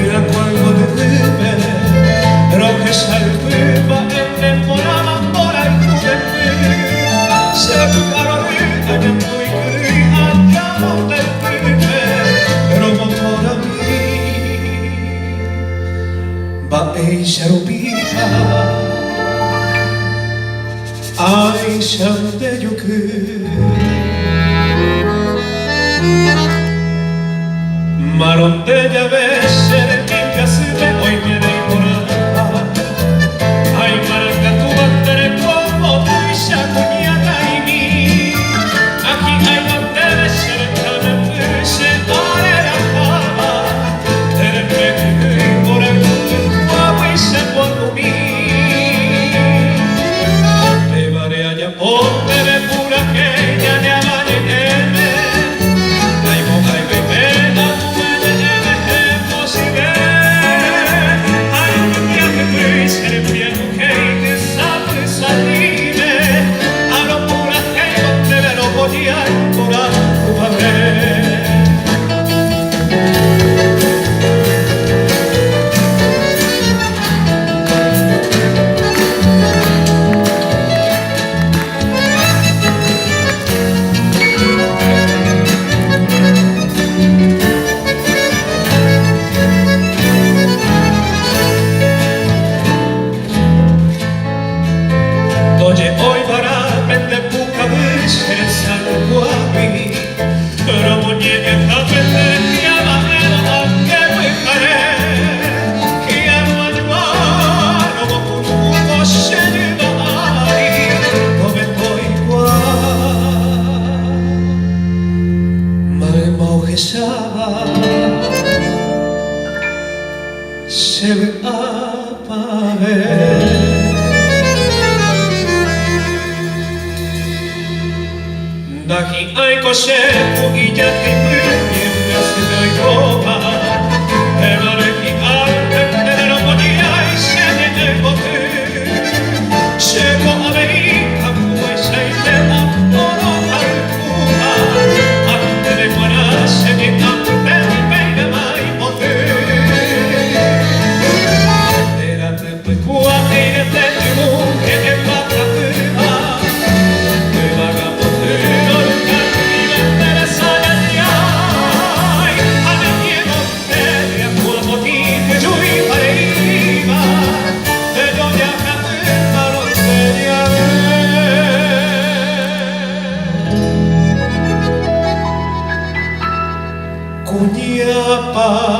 era cuando tuve, pero que salva en temporada por el juvenil. Se buscaron allá muy querida, ya no te fuiste, pero no por mí. Va ella rubia, ay, sante yo que. Maronte ya ves ser mi casita hoy me decorada. Ay, marca tu bandera como tu isa cuñada y mí. Aquí hay bandera cercana que se arena fama. Terpe que por el guapo y se por mí. Te varé allá por de pura que ya ne amañe. Oye, hoy para vender poca vez el salvo a mí, pero muñeca esta vez que amarelo aunque me haré, que ya no ayuda, no como se lleva ahí, no me voy igual, me mojezaba, se ve apagar. Daqui ai coseco e já tem brilho se dai copa. Ela que alta não podia e se ne poter. Chegou a ver a rua e sai dela todo alcuna. A te de guará se que tanto bem bem mai poter. Era tempo e quase e de tempo que é bacana. Cuña Paraguay.